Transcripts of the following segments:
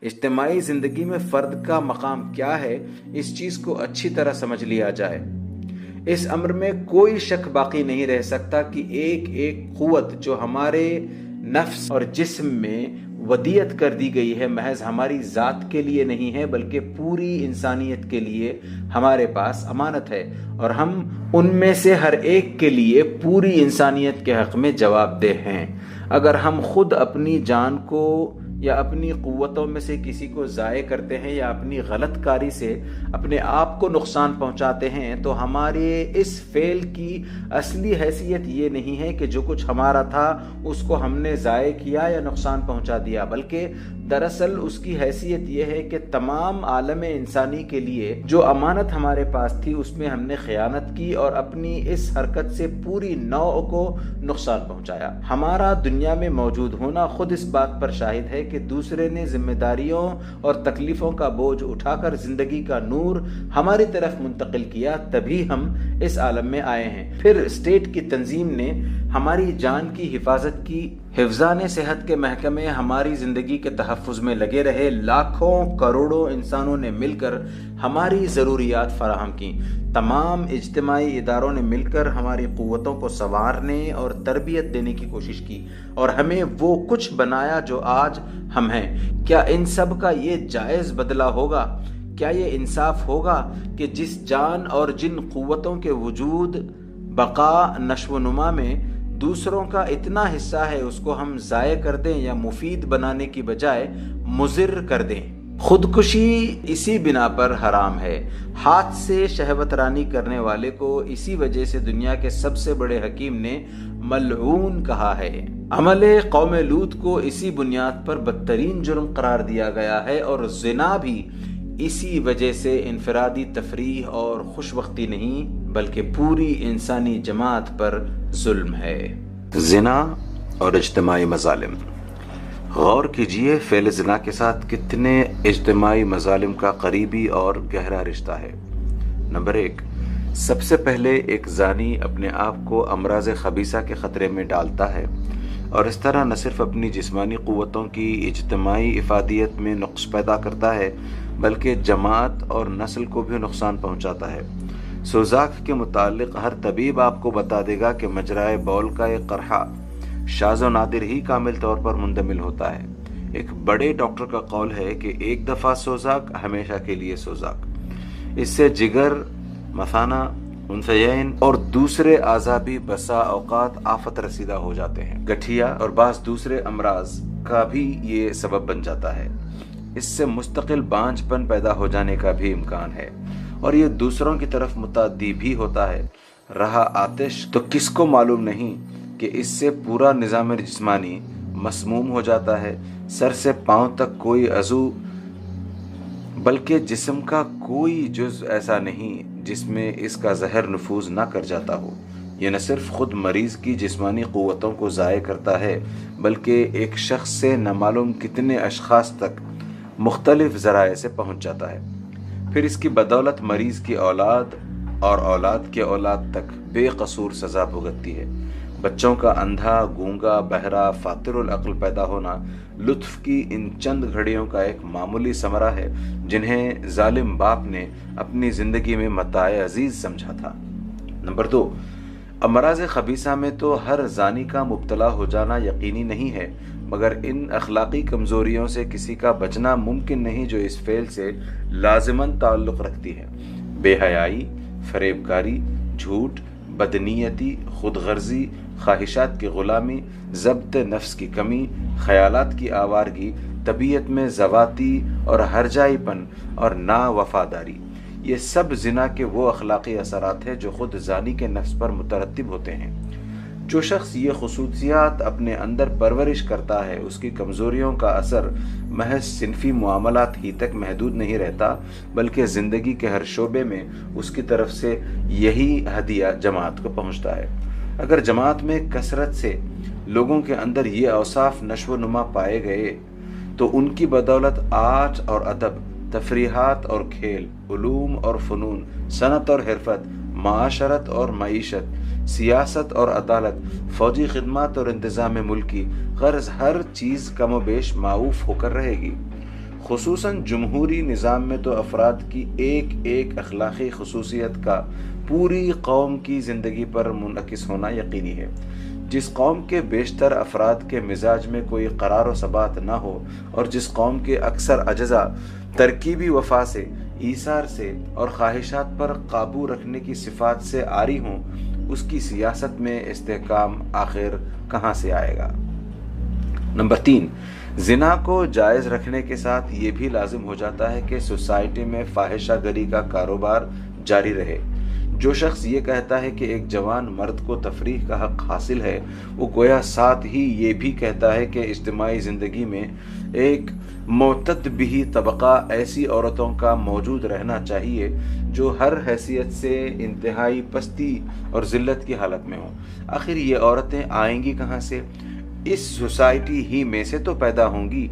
اجتماعی زندگی میں فرد کا مقام کیا ہے، اس چیز کو اچھی طرح سمجھ لیا جائے، اس امر میں کوئی شک باقی نہیں رہ سکتا کہ ایک ایک قوت جو ہمارے نفس اور جسم میں ودیعت کر دی گئی ہے، محض ہماری ذات کے لیے نہیں ہے بلکہ پوری انسانیت کے لیے ہمارے پاس امانت ہے، اور ہم ان میں سے ہر ایک کے لیے پوری انسانیت کے حق میں جواب دہ ہیں۔ اگر ہم خود اپنی جان کو یا اپنی قوتوں میں سے کسی کو ضائع کرتے ہیں یا اپنی غلط کاری سے اپنے آپ کو نقصان پہنچاتے ہیں تو ہمارے اس فعل کی اصلی حیثیت یہ نہیں ہے کہ جو کچھ ہمارا تھا اس کو ہم نے ضائع کیا یا نقصان پہنچا دیا، بلکہ دراصل اس کی حیثیت یہ ہے کہ تمام عالم انسانی کے لیے جو امانت ہمارے پاس تھی اس میں ہم نے خیانت کی اور اپنی اس حرکت سے پوری نوع کو نقصان پہنچایا۔ ہمارا دنیا میں موجود ہونا خود اس بات پر شاہد ہے کہ دوسرے نے ذمہ داریوں اور تکلیفوں کا بوجھ اٹھا کر زندگی کا نور ہماری طرف منتقل کیا، تبھی ہم اس عالم میں آئے ہیں۔ پھر اسٹیٹ کی تنظیم نے ہماری جان کی حفاظت کی، حفظان صحت کے محکمے ہماری زندگی کے تحفظ میں لگے رہے، لاکھوں کروڑوں انسانوں نے مل کر ہماری ضروریات فراہم کی، تمام اجتماعی اداروں نے مل کر ہماری قوتوں کو سنوارنے اور تربیت دینے کی کوشش کی اور ہمیں وہ کچھ بنایا جو آج ہم ہیں۔ کیا ان سب کا یہ جائز بدلہ ہوگا؟ کیا یہ انصاف ہوگا کہ جس جان اور جن قوتوں کے وجود، بقا، نشو و نما میں دوسروں کا اتنا حصہ ہے اس کو ہم ضائع کر دیں یا مفید بنانے کی بجائے مضر کر دیں؟ خودکشی اسی بنا پر حرام ہے۔ ہاتھ سے شہوت رانی کرنے والے کو اسی وجہ سے دنیا کے سب سے بڑے حکیم نے ملعون کہا ہے۔ عمل قوم لوط کو اسی بنیاد پر بدترین جرم قرار دیا گیا ہے، اور زنا بھی اسی وجہ سے انفرادی تفریح اور خوش وقتی نہیں بلکہ پوری انسانی جماعت پر ظلم ہے۔ زنا اور اجتماعی مظالم۔ غور کیجئے فعل زنا کے ساتھ کتنے اجتماعی مظالم کا قریبی اور گہرا رشتہ ہے۔ نمبر 1، سب سے پہلے ایک زانی اپنے آپ کو امراض خبیثہ کے خطرے میں ڈالتا ہے اور اس طرح نہ صرف اپنی جسمانی قوتوں کی اجتماعی افادیت میں نقص پیدا کرتا ہے بلکہ جماعت اور نسل کو بھی نقصان پہنچاتا ہے۔ سوزاک کے متعلق ہر طبیب آپ کو بتا دے گا کہ مجرائے بول کا ایک قرحہ شاذ و نادر ہی کامل طور پر مندمل ہوتا ہے۔ ایک بڑے ڈاکٹر کا قول ہے کہ ایک دفعہ سوزاک ہمیشہ کے لیے سوزاک۔ اس سے جگر، مثانہ، انثیین اور دوسرے اعضاء بھی بسا اوقات آفت رسیدہ ہو جاتے ہیں۔ گٹھیا اور بعض دوسرے امراض کا بھی یہ سبب بن جاتا ہے۔ اس سے مستقل بانجھ پن پیدا ہو جانے کا بھی امکان ہے اور یہ دوسروں کی طرف متعدی بھی ہوتا ہے۔ رہا آتش تو کس کو معلوم نہیں کہ اس سے پورا نظام جسمانی مسموم ہو جاتا ہے۔ سر سے پاؤں تک کوئی عضو بلکہ جسم کا کوئی جز ایسا نہیں جس میں اس کا زہر نفوذ نہ کر جاتا ہو۔ یہ نہ صرف خود مریض کی جسمانی قوتوں کو ضائع کرتا ہے بلکہ ایک شخص سے نہ معلوم کتنے اشخاص تک مختلف ذرائع سے پہنچ جاتا ہے۔ پھر اس کی بدولت مریض کی اولاد اور اولاد کے اولاد تک بے قصور سزا بھگتتی ہے۔ بچوں کا اندھا، گونگا، بہرا، فاتر العقل پیدا ہونا لطف کی ان چند گھڑیوں کا ایک معمولی ثمرہ ہے جنہیں ظالم باپ نے اپنی زندگی میں متاع عزیز سمجھا تھا۔ نمبر 2، امراض خبیثہ میں تو ہر زانی کا مبتلا ہو جانا یقینی نہیں ہے، مگر ان اخلاقی کمزوریوں سے کسی کا بچنا ممکن نہیں جو اس فعل سے لازماً تعلق رکھتی ہے۔ بے حیائی، فریب کاری، جھوٹ، بدنیتی، خود غرضی، خواہشات کی غلامی، ضبط نفس کی کمی، خیالات کی آوارگی، طبیعت میں زواتی اور ہرجائی پن اور نا وفاداری، یہ سب زنا کے وہ اخلاقی اثرات ہیں جو خود زانی کے نفس پر مترتب ہوتے ہیں۔ جو شخص یہ خصوصیات اپنے اندر پرورش کرتا ہے اس کی کمزوریوں کا اثر محض صنفی معاملات ہی تک محدود نہیں رہتا بلکہ زندگی کے ہر شعبے میں اس کی طرف سے یہی ہدیہ جماعت کو پہنچتا ہے۔ اگر جماعت میں کثرت سے لوگوں کے اندر یہ اوصاف نشو و نما پائے گئے تو ان کی بدولت آرٹ اور ادب، تفریحات اور کھیل، علوم اور فنون، صنعت اور حرفت، معاشرت اور معیشت، سیاست اور عدالت، فوجی خدمات اور انتظام ملکی، غرض ہر چیز کم و بیش معاف ہو کر رہے گی۔ خصوصاً جمہوری نظام میں تو افراد کی ایک ایک اخلاقی خصوصیت کا پوری قوم کی زندگی پر منعکس ہونا یقینی ہے۔ جس قوم کے بیشتر افراد کے مزاج میں کوئی قرار و ثبات نہ ہو اور جس قوم کے اکثر اجزاء ترکیبی وفا سے، ایثار سے اور خواہشات پر قابو رکھنے کی صفات سے عاری ہوں، اس کی سیاست میں استحکام آخر کہاں سے آئے گا؟ نمبر 3، زنا کو جائز رکھنے کے ساتھ یہ بھی لازم ہو جاتا ہے کہ سوسائٹی میں فاحشہ گری کا کاروبار جاری رہے۔ جو شخص یہ کہتا ہے کہ ایک جوان مرد کو تفریح کا حق حاصل ہے، وہ گویا ساتھ ہی یہ بھی کہتا ہے کہ اجتماعی زندگی میں ایک معتد بھی طبقہ ایسی عورتوں کا موجود رہنا چاہیے جو ہر حیثیت سے انتہائی پستی اور ذلت کی حالت میں ہوں۔ آخر یہ عورتیں آئیں گی کہاں سے؟ اس سوسائٹی ہی میں سے تو پیدا ہوں گی۔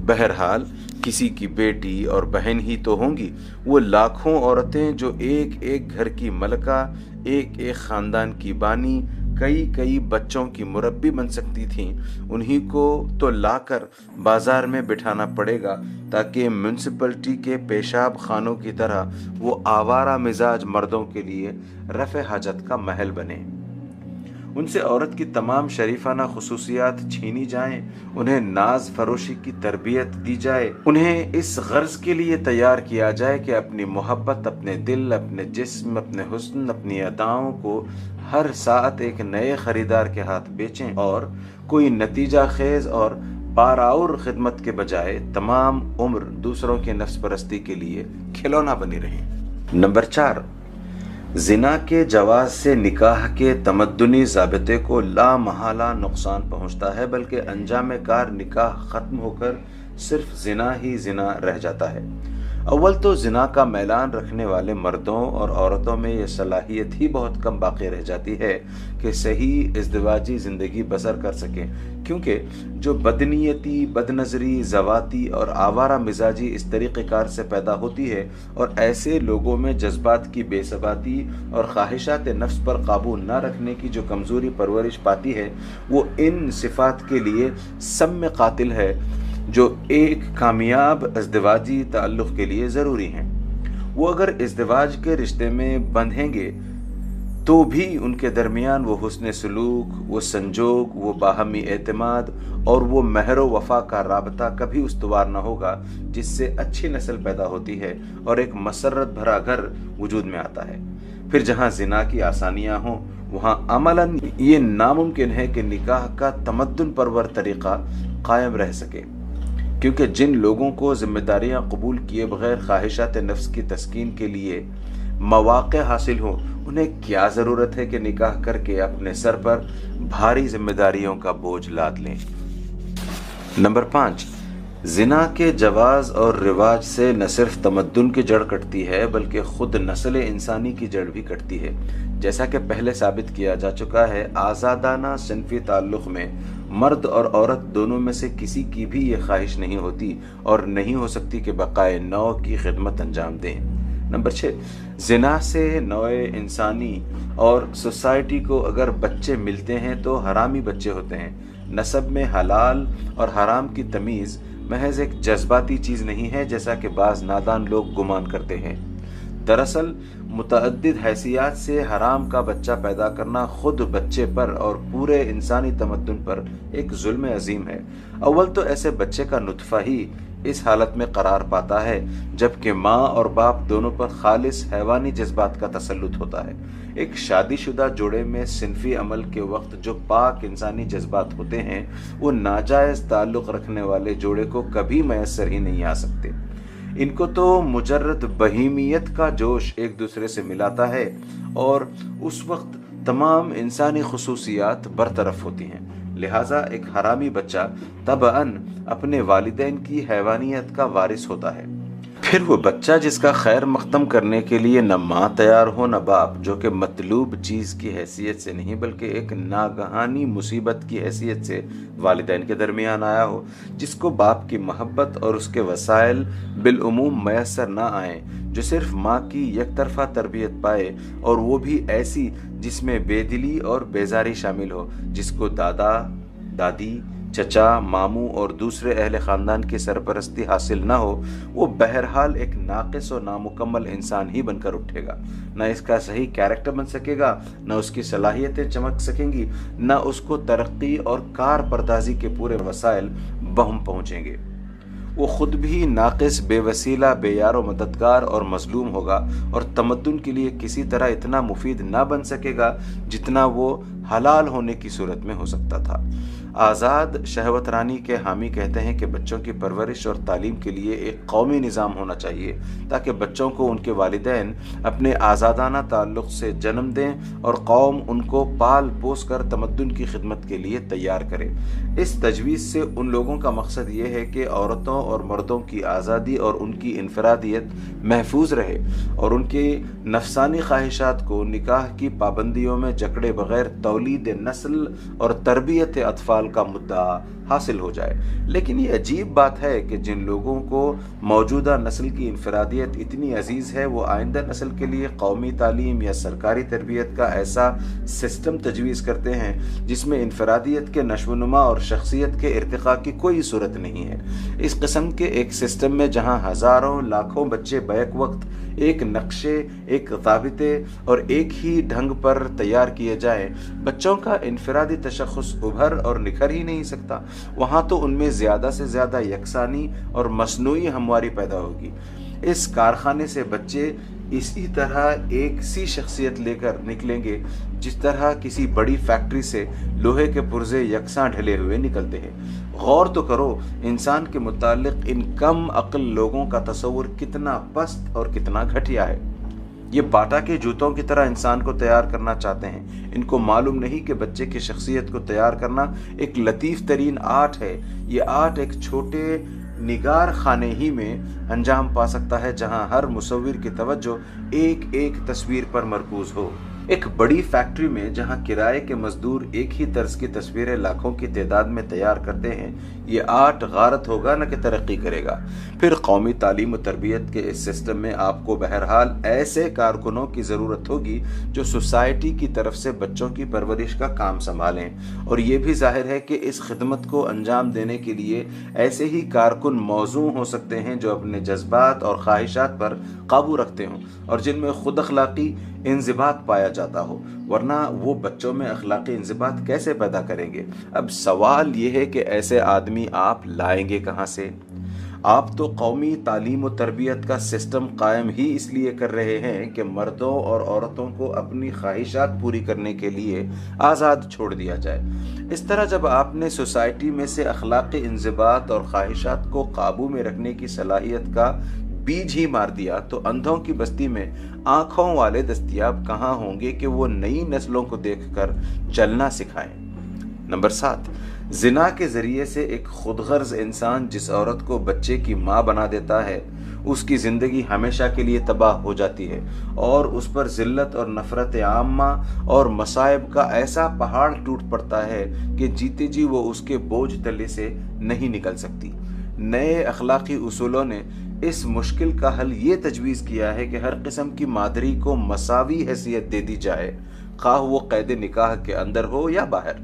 بہرحال کسی کی بیٹی اور بہن ہی تو ہوں گی۔ وہ لاکھوں عورتیں جو ایک ایک گھر کی ملکہ، ایک ایک خاندان کی بانی، کئی کئی بچوں کی مربی بن سکتی تھیں، انہی کو تو لا کر بازار میں بٹھانا پڑے گا تاکہ میونسپلٹی کے پیشاب خانوں کی طرح وہ آوارہ مزاج مردوں کے لیے رفع حاجت کا محل بنے۔ ان سے عورت کی تمام شریفانہ خصوصیات چھینی جائیں، انہیں ناز فروشی کی تربیت دی جائے، انہیں اس غرض کے لیے تیار کیا جائے کہ اپنی محبت، اپنے دل، اپنے جسم، اپنے حسن، اپنی اداؤں کو ہر ساعت ایک نئے خریدار کے ہاتھ بیچیں اور کوئی نتیجہ خیز اور بارآور خدمت کے بجائے تمام عمر دوسروں کے نفس پرستی کے لیے کھلونا بنی رہیں۔ نمبر 4، زنا کے جواز سے نکاح کے تمدنی ضابطے کو لا محالہ نقصان پہنچتا ہے، بلکہ انجام کار نکاح ختم ہو کر صرف زنا ہی زنا رہ جاتا ہے۔ اول تو زنا کا میلان رکھنے والے مردوں اور عورتوں میں یہ صلاحیت ہی بہت کم باقی رہ جاتی ہے کہ صحیح ازدواجی زندگی بسر کر سکیں، کیونکہ جو بدنیتی، بدنظری، زواتی اور آوارہ مزاجی اس طریقہ کار سے پیدا ہوتی ہے اور ایسے لوگوں میں جذبات کی بے ثباتی اور خواہشات نفس پر قابو نہ رکھنے کی جو کمزوری پرورش پاتی ہے، وہ ان صفات کے لیے سم قاتل ہے جو ایک کامیاب ازدواجی تعلق کے لیے ضروری ہیں۔ وہ اگر ازدواج کے رشتے میں بندھیں گے تو بھی ان کے درمیان وہ حسن سلوک، وہ سنجوگ، وہ باہمی اعتماد اور وہ مہر و وفا کا رابطہ کبھی استوار نہ ہوگا جس سے اچھی نسل پیدا ہوتی ہے اور ایک مسرت بھرا گھر وجود میں آتا ہے۔ پھر جہاں زنا کی آسانیاں ہوں وہاں عملاً یہ ناممکن ہے کہ نکاح کا تمدن پرور طریقہ قائم رہ سکے، کیونکہ جن لوگوں کو ذمہ داریاں قبول کیے بغیر خواہشات نفس کی تسکین کے لیے مواقع حاصل ہوں، انہیں کیا ضرورت ہے کہ نکاح کر کے اپنے سر پر بھاری ذمہ داریوں کا بوجھ لاد لیں۔ نمبر 5، زنا کے جواز اور رواج سے نہ صرف تمدن کی جڑ کٹتی ہے بلکہ خود نسل انسانی کی جڑ بھی کٹتی ہے۔ جیسا کہ پہلے ثابت کیا جا چکا ہے، آزادانہ صنفی تعلق میں مرد اور عورت دونوں میں سے کسی کی بھی یہ خواہش نہیں ہوتی اور نہیں ہو سکتی کہ بقائے نوع کی خدمت انجام دیں۔ نمبر 6، زنا سے نوع انسانی اور سوسائٹی کو اگر بچے ملتے ہیں تو حرامی بچے ہوتے ہیں۔ نسب میں حلال اور حرام کی تمیز محض ایک جذباتی چیز نہیں ہے جیسا کہ بعض نادان لوگ گمان کرتے ہیں۔ دراصل متعدد حیثیات سے حرام کا بچہ پیدا کرنا خود بچے پر اور پورے انسانی تمدن پر ایک ظلم عظیم ہے۔ اول تو ایسے بچے کا نطفہ ہی اس حالت میں قرار پاتا ہے جبکہ ماں اور باپ دونوں پر خالص حیوانی جذبات کا تسلط ہوتا ہے۔ ایک شادی شدہ جوڑے میں صنفی عمل کے وقت جو پاک انسانی جذبات ہوتے ہیں وہ ناجائز تعلق رکھنے والے جوڑے کو کبھی میسر ہی نہیں آ سکتے۔ ان کو تو مجرد بہیمیت کا جوش ایک دوسرے سے ملاتا ہے اور اس وقت تمام انسانی خصوصیات برطرف ہوتی ہیں۔ لہٰذا ایک حرامی بچہ طبعاً اپنے والدین کی حیوانیت کا وارث ہوتا ہے۔ پھر وہ بچہ جس کا خیر مقدم کرنے کے لیے نہ ماں تیار ہو نہ باپ، جو کہ مطلوب چیز کی حیثیت سے نہیں بلکہ ایک ناگہانی مصیبت کی حیثیت سے والدین کے درمیان آیا ہو، جس کو باپ کی محبت اور اس کے وسائل بالعموم میسر نہ آئیں، جو صرف ماں کی یک طرفہ تربیت پائے اور وہ بھی ایسی جس میں بے دلی اور بیزاری شامل ہو، جس کو دادا، دادی، چچا، ماموں اور دوسرے اہل خاندان کی سرپرستی حاصل نہ ہو، وہ بہرحال ایک ناقص و نامکمل انسان ہی بن کر اٹھے گا۔ نہ اس کا صحیح کیریکٹر بن سکے گا، نہ اس کی صلاحیتیں چمک سکیں گی، نہ اس کو ترقی اور کارپردازی کے پورے وسائل بہم پہنچیں گے۔ وہ خود بھی ناقص، بے وسیلہ، بے یار و مددگار اور مظلوم ہوگا، اور تمدن کے لیے کسی طرح اتنا مفید نہ بن سکے گا جتنا وہ حلال ہونے کی صورت میں ہو سکتا تھا۔ آزاد شہوت رانی کے حامی کہتے ہیں کہ بچوں کی پرورش اور تعلیم کے لیے ایک قومی نظام ہونا چاہیے تاکہ بچوں کو ان کے والدین اپنے آزادانہ تعلق سے جنم دیں اور قوم ان کو پال پوس کر تمدن کی خدمت کے لیے تیار کرے۔ اس تجویز سے ان لوگوں کا مقصد یہ ہے کہ عورتوں اور مردوں کی آزادی اور ان کی انفرادیت محفوظ رہے اور ان کی نفسانی خواہشات کو نکاح کی پابندیوں میں جکڑے بغیر تولید نسل اور تربیت اطفال کا مدعا حاصل ہو جائے۔ لیکن یہ عجیب بات ہے کہ جن لوگوں کو موجودہ نسل کی انفرادیت اتنی عزیز ہے، وہ آئندہ نسل کے لیے قومی تعلیم یا سرکاری تربیت کا ایسا سسٹم تجویز کرتے ہیں جس میں انفرادیت کے نشو و نما اور شخصیت کے ارتقاء کی کوئی صورت نہیں ہے۔ اس قسم کے ایک سسٹم میں جہاں ہزاروں لاکھوں بچے بیک وقت ایک نقشے، ایک ضابطے اور ایک ہی ڈھنگ پر تیار کیے جائیں، بچوں کا انفرادی تشخص ابھر اور نکھر ہی نہیں سکتا۔ وہاں تو ان میں زیادہ سے زیادہ یکسانی اور مصنوعی ہمواری پیدا ہوگی۔ اس کارخانے سے بچے اسی طرح ایک سی شخصیت لے کر نکلیں گے جس طرح کسی بڑی فیکٹری سے لوہے کے پرزے یکساں ڈھلے ہوئے نکلتے ہیں۔ غور تو کرو، انسان کے متعلق ان کم عقل لوگوں کا تصور کتنا پست اور کتنا گھٹیا ہے۔ یہ باٹا کے جوتوں کی طرح انسان کو تیار کرنا چاہتے ہیں۔ ان کو معلوم نہیں کہ بچے کی شخصیت کو تیار کرنا ایک لطیف ترین آرٹ ہے۔ یہ آرٹ ایک چھوٹے نگار خانے ہی میں انجام پا سکتا ہے جہاں ہر مصور کی توجہ ایک ایک تصویر پر مرکوز ہو۔ ایک بڑی فیکٹری میں جہاں کرائے کے مزدور ایک ہی طرز کی تصویریں لاکھوں کی تعداد میں تیار کرتے ہیں، یہ آرٹ غارت ہوگا نہ کہ ترقی کرے گا۔ پھر قومی تعلیم و تربیت کے اس سسٹم میں آپ کو بہرحال ایسے کارکنوں کی ضرورت ہوگی جو سوسائٹی کی طرف سے بچوں کی پرورش کا کام سنبھالیں، اور یہ بھی ظاہر ہے کہ اس خدمت کو انجام دینے کے لیے ایسے ہی کارکن موزوں ہو سکتے ہیں جو اپنے جذبات اور خواہشات پر قابو رکھتے ہوں اور جن میں خود اخلاقی انضباط پایا جاتا ہو، ورنہ وہ بچوں میں اخلاقی انضباط کیسے پیدا کریں گے؟ اب سوال یہ ہے کہ ایسے آدمی آپ لائیں گے کہاں سے؟ آپ تو قومی تعلیم و تربیت کا سسٹم قائم ہی اس لیے کر رہے ہیں کہ مردوں اور عورتوں کو اپنی خواہشات پوری کرنے کے لیے آزاد چھوڑ دیا جائے۔ اس طرح جب آپ نے سوسائٹی میں سے اخلاقی انضباط اور خواہشات کو قابو میں رکھنے کی صلاحیت کا بیج ہی مار دیا تو اندھوں کی بستی میں آنکھوں والے دستیاب کہاں ہوں گے کہ وہ نئی نسلوں کو دیکھ کر چلنا سکھائیں۔ نمبر 7، زنا کے ذریعے سے ایک خود غرض انسان جس عورت کو بچے کی ماں بنا دیتا ہے، اس کی زندگی ہمیشہ کے لیے تباہ ہو جاتی ہے اور اس پر ذلت اور نفرت عامہ اور مصائب کا ایسا پہاڑ ٹوٹ پڑتا ہے کہ جیتے جی وہ اس کے بوجھ تلے سے نہیں نکل سکتی۔ نئے اخلاقی اصولوں نے اس مشکل کا حل یہ تجویز کیا ہے کہ ہر قسم کی مادری کو مساوی حیثیت دے دی جائے، خواہ وہ قید نکاح کے اندر ہو یا باہر۔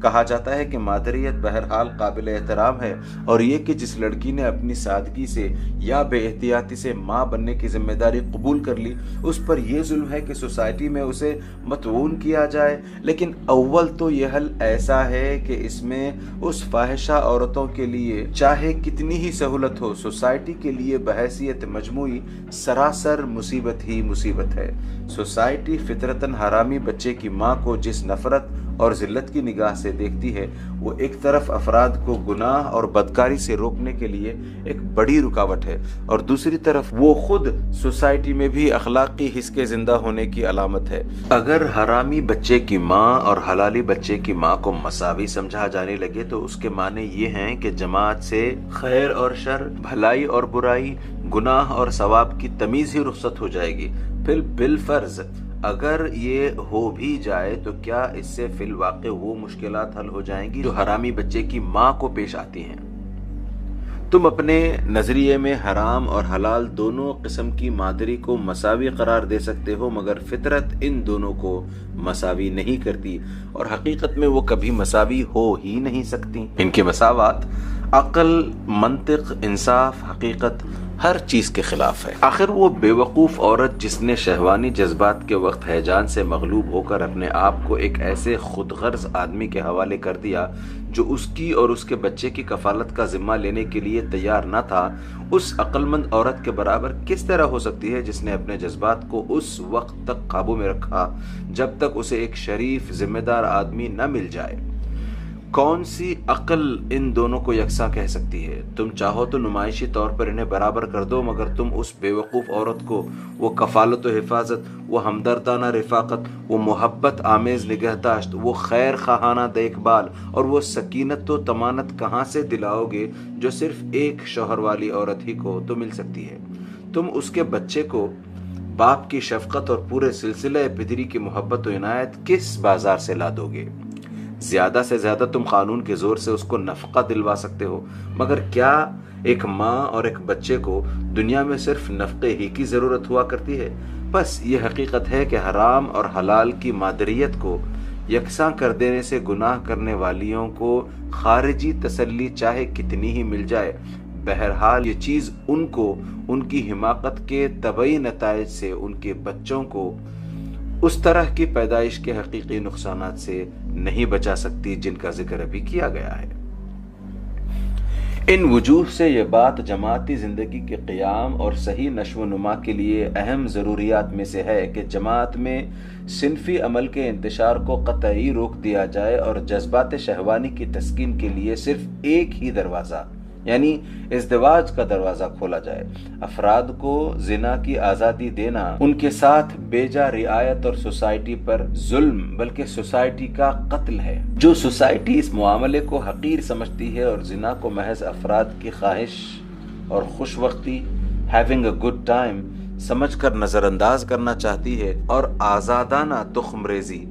کہا جاتا ہے کہ مادریت بہرحال قابل احترام ہے، اور یہ کہ جس لڑکی نے اپنی سادگی سے یا بے احتیاطی سے ماں بننے کی ذمہ داری قبول کر لی، اس پر یہ ظلم ہے کہ سوسائٹی میں اسے مطعون کیا جائے۔ لیکن اول تو یہ حل ایسا ہے کہ اس میں اس فاحشہ عورتوں کے لیے چاہے کتنی ہی سہولت ہو، سوسائٹی کے لیے بحیثیت مجموعی سراسر مصیبت ہی مصیبت ہے۔ سوسائٹی فطرتاً حرامی بچے کی ماں کو جس نفرت اور ذلت کی نگاہ سے دیکھتی ہے، وہ ایک طرف افراد کو گناہ اور بدکاری سے روکنے کے لیے ایک بڑی رکاوٹ ہے، اور دوسری طرف وہ خود سوسائٹی میں بھی اخلاقی حس کے زندہ ہونے کی علامت ہے۔ اگر حرامی بچے کی ماں اور حلالی بچے کی ماں کو مساوی سمجھا جانے لگے تو اس کے معنی یہ ہیں کہ جماعت سے خیر اور شر، بھلائی اور برائی، گناہ اور ثواب کی تمیز ہی رخصت ہو جائے گی۔ پھر بالفرض اگر یہ ہو بھی جائے تو کیا اس سے فی الواقع وہ مشکلات حل ہو جائیں گی جو حرامی بچے کی ماں کو پیش آتی ہیں؟ تم اپنے نظریے میں حرام اور حلال دونوں قسم کی مادری کو مساوی قرار دے سکتے ہو، مگر فطرت ان دونوں کو مساوی نہیں کرتی اور حقیقت میں وہ کبھی مساوی ہو ہی نہیں سکتی۔ ان کے مساوات عقل، منطق، انصاف، حقیقت ہر چیز کے خلاف ہے۔ آخر وہ بے وقوف عورت جس نے شہوانی جذبات کے وقت ہیجان سے مغلوب ہو کر اپنے آپ کو ایک ایسے خود غرض آدمی کے حوالے کر دیا جو اس کی اور اس کے بچے کی کفالت کا ذمہ لینے کے لیے تیار نہ تھا، اس عقل مند عورت کے برابر کس طرح ہو سکتی ہے جس نے اپنے جذبات کو اس وقت تک قابو میں رکھا جب تک اسے ایک شریف ذمہ دار آدمی نہ مل جائے؟ کون سی عقل ان دونوں کو یکساں کہہ سکتی ہے؟ تم چاہو تو نمائشی طور پر انہیں برابر کر دو، مگر تم اس بے وقوف عورت کو وہ کفالت و حفاظت، وہ ہمدردانہ رفاقت، وہ محبت آمیز نگہداشت، وہ خیر خواہانہ دیکھ بھال اور وہ سکینت و طمانت کہاں سے دلاؤ گے جو صرف ایک شوہر والی عورت ہی کو تو مل سکتی ہے؟ تم اس کے بچے کو باپ کی شفقت اور پورے سلسلہ پدری کی محبت و عنایت کس بازار سے لا دو گے؟ زیادہ سے زیادہ تم قانون کے زور سے اس کو نفقہ دلوا سکتے ہو، مگر کیا ایک ماں اور ایک بچے کو دنیا میں صرف نفقے ہی کی ضرورت ہوا کرتی ہے؟ بس یہ حقیقت ہے کہ حرام اور حلال کی مادریت کو یکساں کر دینے سے گناہ کرنے والیوں کو خارجی تسلی چاہے کتنی ہی مل جائے، بہرحال یہ چیز ان کو ان کی حماقت کے طبعی نتائج سے، ان کے بچوں کو اس طرح کی پیدائش کے حقیقی نقصانات سے نہیں بچا سکتی جن کا ذکر ابھی کیا گیا ہے۔ ان وجوہ سے یہ بات جماعتی زندگی کے قیام اور صحیح نشو و نما کے لیے اہم ضروریات میں سے ہے کہ جماعت میں صنفی عمل کے انتشار کو قطعی روک دیا جائے اور جذبات شہوانی کی تسکین کے لیے صرف ایک ہی دروازہ یعنی ازدواج کا دروازہ کھولا جائے۔ افراد کو زنا کی آزادی دینا ان کے ساتھ بیجا رعایت اور سوسائٹی پر ظلم بلکہ سوسائٹی کا قتل ہے۔ جو سوسائٹی اس معاملے کو حقیر سمجھتی ہے اور زنا کو محض افراد کی خواہش اور خوش وقتی having a good time سمجھ کر نظر انداز کرنا چاہتی ہے اور آزادانہ تخم ریزی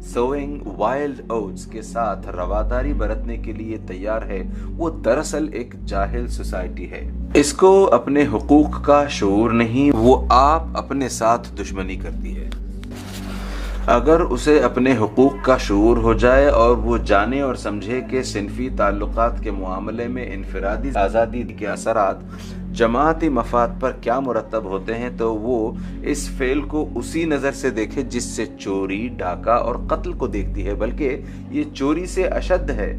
سوئنگ وائلڈ اوٹس کے ساتھ رواداری برتنے کے لیے تیار ہے، وہ دراصل ایک جاہل سوسائٹی ہے۔ اس کو اپنے حقوق کا شعور نہیں، وہ آپ اپنے ساتھ دشمنی کرتی ہے۔ اگر اسے اپنے حقوق کا شعور ہو جائے اور وہ جانے اور سمجھے کہ صنفی تعلقات کے معاملے میں انفرادی آزادی کے اثرات جماعتی مفاد پر کیا مرتب ہوتے ہیں، تو وہ اس فعل کو اسی نظر سے دیکھے جس سے چوری، ڈاکہ اور قتل کو دیکھتی ہے، بلکہ یہ چوری سے اشد ہے۔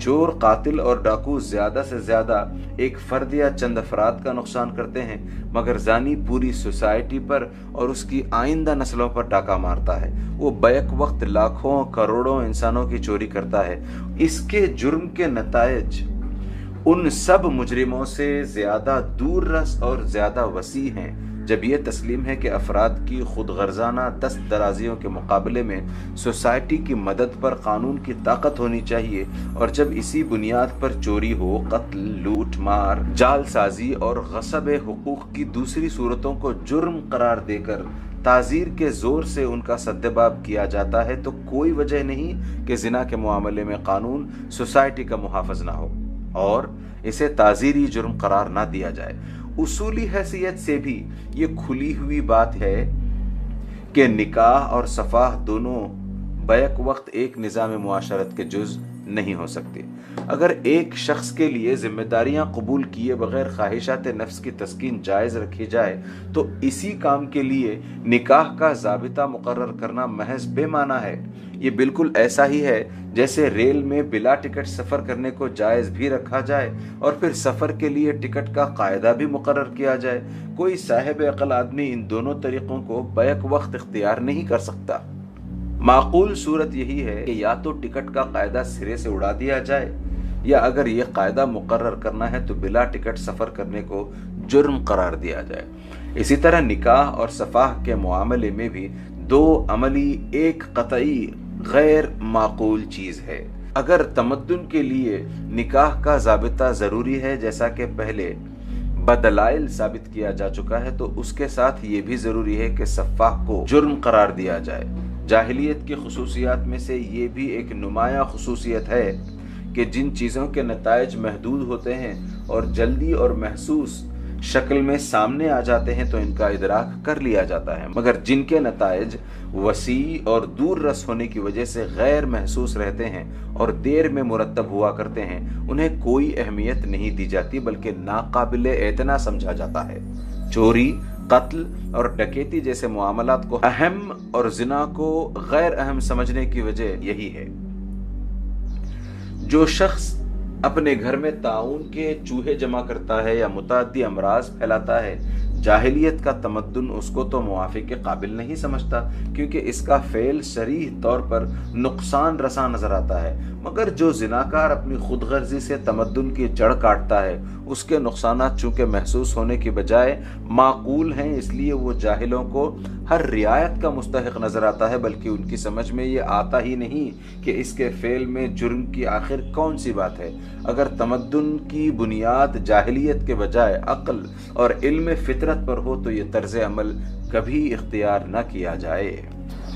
چور، قاتل اور ڈاکو زیادہ سے زیادہ ایک فرد یا چند افراد کا نقصان کرتے ہیں، مگر زانی پوری سوسائٹی پر اور اس کی آئندہ نسلوں پر ڈاکہ مارتا ہے۔ وہ بیک وقت لاکھوں کروڑوں انسانوں کی چوری کرتا ہے۔ اس کے جرم کے نتائج ان سب مجرموں سے زیادہ دور رس اور زیادہ وسیع ہیں۔ جب یہ تسلیم ہے کہ افراد کی خود غرضانہ دست درازیوں کے مقابلے میں سوسائٹی کی مدد پر قانون کی طاقت ہونی چاہیے، اور جب اسی بنیاد پر چوری ہو، قتل، لوٹ مار، جال سازی اور غصب حقوق کی دوسری صورتوں کو جرم قرار دے کر تعزیر کے زور سے ان کا سدباب کیا جاتا ہے، تو کوئی وجہ نہیں کہ زنا کے معاملے میں قانون سوسائٹی کا محافظ نہ ہو اور اسے تعزیری جرم قرار نہ دیا جائے۔ اصولی حیثیت سے بھی یہ کھلی ہوئی بات ہے کہ نکاح اور صفاح دونوں بیک وقت ایک نظام معاشرت کے جز نہیں ہو سکتے۔ اگر ایک شخص کے لیے ذمہ داریاں قبول کیے بغیر خواہشات نفس کی تسکین جائز رکھی جائے تو اسی کام کے لیے نکاح کا ضابطہ مقرر کرنا محض بے معنی ہے۔ یہ بالکل ایسا ہی ہے جیسے ریل میں بلا ٹکٹ سفر کرنے کو جائز بھی رکھا جائے اور پھر سفر کے لیے ٹکٹ کا قاعدہ بھی مقرر کیا جائے۔ کوئی صاحب عقل آدمی ان دونوں طریقوں کو بیک وقت اختیار نہیں کر سکتا۔ معقول صورت یہی ہے کہ یا تو ٹکٹ کا قاعدہ سرے سے اڑا دیا جائے، یا اگر یہ قاعدہ مقرر کرنا ہے تو بلا ٹکٹ سفر کرنے کو جرم قرار دیا جائے۔ اسی طرح نکاح اور صفاح کے معاملے میں بھی دو عملی ایک قطعی غیر معقول چیز ہے۔ اگر تمدن کے لیے نکاح کا ضابطہ ضروری ہے جیسا کہ پہلے بدلائل ثابت کیا جا چکا ہے، تو اس کے ساتھ یہ بھی ضروری ہے کہ صفاح کو جرم قرار دیا جائے۔ جاہلیت کی خصوصیات میں سے یہ بھی ایک نمایاں خصوصیت ہے کہ جن چیزوں کے نتائج محدود ہوتے ہیں اور جلدی اور محسوس شکل میں سامنے آ جاتے ہیں تو ان کا ادراک کر لیا جاتا ہے، مگر جن کے نتائج وسیع اور دور رس ہونے کی وجہ سے غیر محسوس رہتے ہیں اور دیر میں مرتب ہوا کرتے ہیں انہیں کوئی اہمیت نہیں دی جاتی بلکہ ناقابل اعتنا سمجھا جاتا ہے۔ چوری، قتل اور ڈکیتی جیسے معاملات کو اہم اور زنا کو غیر اہم سمجھنے کی وجہ یہی ہے۔ جو شخص اپنے گھر میں طاعون کے چوہے جمع کرتا ہے یا متعدی امراض پھیلاتا ہے، جاہلیت کا تمدن اس کو تو معافی کے قابل نہیں سمجھتا، کیونکہ اس کا فعل صریح طور پر نقصان رساں نظر آتا ہے، مگر جو زناکار اپنی خود غرضی سے تمدن کی جڑ کاٹتا ہے اس کے نقصانات چونکہ محسوس ہونے کی بجائے معقول ہیں، اس لیے وہ جاہلوں کو ہر رعایت کا مستحق نظر آتا ہے، بلکہ ان کی سمجھ میں یہ آتا ہی نہیں کہ اس کے فعل میں جرم کی آخر کون سی بات ہے۔ اگر تمدن کی بنیاد جاہلیت کے بجائے عقل اور علم فطرت پر ہو تو یہ طرز عمل کبھی اختیار نہ کیا جائے۔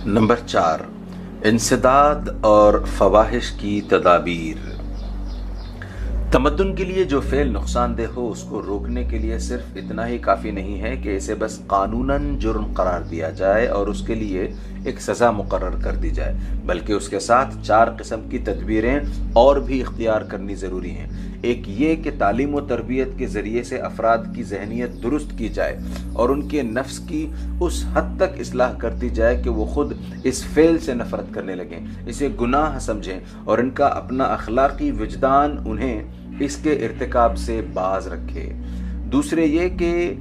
نمبر 4، انسداد اور فواحش کی تدابیر۔ تمدن کے لیے جو فعل نقصان دہ ہو اس کو روکنے کے لیے صرف اتنا ہی کافی نہیں ہے کہ اسے بس قانوناً جرم قرار دیا جائے اور اس کے لیے ایک سزا مقرر کر دی جائے، بلکہ اس کے ساتھ 4 قسم کی تدبیریں اور بھی اختیار کرنی ضروری ہیں۔ ایک یہ کہ تعلیم و تربیت کے ذریعے سے افراد کی ذہنیت درست کی جائے اور ان کے نفس کی اس حد تک اصلاح کر دی جائے کہ وہ خود اس فعل سے نفرت کرنے لگیں، اسے گناہ سمجھیں اور ان کا اپنا اخلاقی وجدان انہیں اس کے ارتکاب سے باز رکھے۔ دوسرے یہ کہ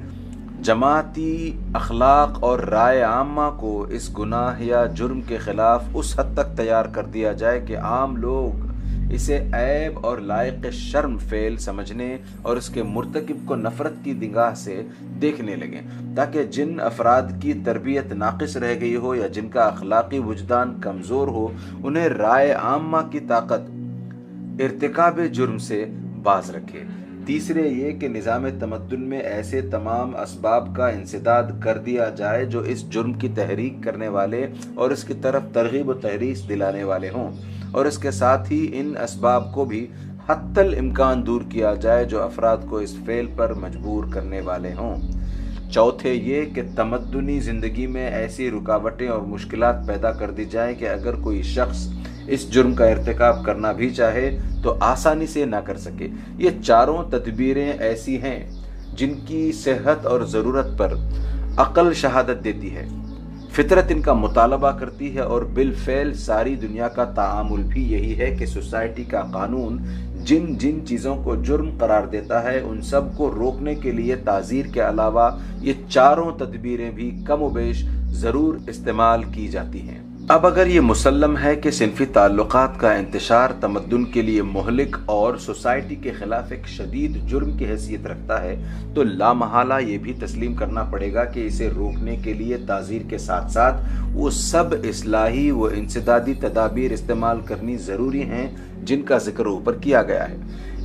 جماعتی اخلاق اور رائے عامہ کو اس گناہ یا جرم کے خلاف اس حد تک تیار کر دیا جائے کہ عام لوگ اسے عیب اور لائق شرم فعل سمجھنے اور اس کے مرتکب کو نفرت کی نگاہ سے دیکھنے لگیں، تاکہ جن افراد کی تربیت ناقص رہ گئی ہو یا جن کا اخلاقی وجدان کمزور ہو انہیں رائے عامہ کی طاقت ارتکاب جرم سے باز رکھے۔ تیسرے یہ کہ نظام تمدن میں ایسے تمام اسباب کا انسداد کر دیا جائے جو اس جرم کی تحریک کرنے والے اور اس کی طرف ترغیب و تحریص دلانے والے ہوں، اور اس کے ساتھ ہی ان اسباب کو بھی حتی الامکان دور کیا جائے جو افراد کو اس فعل پر مجبور کرنے والے ہوں۔ چوتھے یہ کہ تمدنی زندگی میں ایسی رکاوٹیں اور مشکلات پیدا کر دی جائیں کہ اگر کوئی شخص اس جرم کا ارتکاب کرنا بھی چاہے تو آسانی سے نہ کر سکے۔ یہ 4 تدبیریں ایسی ہیں جن کی صحت اور ضرورت پر عقل شہادت دیتی ہے، فطرت ان کا مطالبہ کرتی ہے اور بالفعل ساری دنیا کا تعامل بھی یہی ہے کہ سوسائٹی کا قانون جن جن چیزوں کو جرم قرار دیتا ہے ان سب کو روکنے کے لیے تعزیر کے علاوہ یہ 4 تدبیریں بھی کم و بیش ضرور استعمال کی جاتی ہیں۔ اب اگر یہ مسلم ہے کہ صنفی تعلقات کا انتشار تمدن کے لیے مہلک اور سوسائٹی کے خلاف ایک شدید جرم کی حیثیت رکھتا ہے تو لامحالہ یہ بھی تسلیم کرنا پڑے گا کہ اسے روکنے کے لیے تعزیر کے ساتھ ساتھ وہ سب اصلاحی و انسدادی تدابیر استعمال کرنی ضروری ہیں جن کا ذکر اوپر کیا گیا ہے۔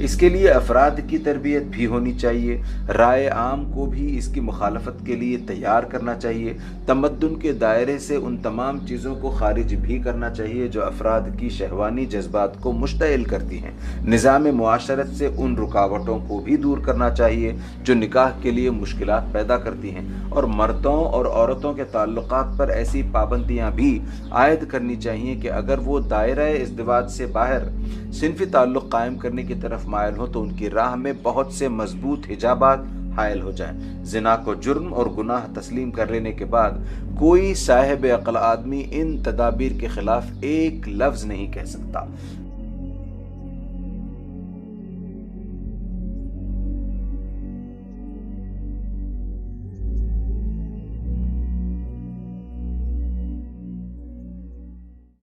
اس کے لیے افراد کی تربیت بھی ہونی چاہیے، رائے عام کو بھی اس کی مخالفت کے لیے تیار کرنا چاہیے، تمدن کے دائرے سے ان تمام چیزوں کو خارج بھی کرنا چاہیے جو افراد کی شہوانی جذبات کو مشتعل کرتی ہیں، نظام معاشرت سے ان رکاوٹوں کو بھی دور کرنا چاہیے جو نکاح کے لیے مشکلات پیدا کرتی ہیں، اور مردوں اور عورتوں کے تعلقات پر ایسی پابندیاں بھی عائد کرنی چاہیے کہ اگر وہ دائرہ ازدواج سے باہر صنفی تعلق قائم کرنے کی طرف مائل ہو تو ان کی راہ میں بہت سے مضبوط حجابات حائل ہو جائیں۔ زنا کو جرم اور گناہ تسلیم کر لینے کے بعد کوئی صاحب عقل آدمی ان تدابیر کے خلاف ایک لفظ نہیں کہہ سکتا۔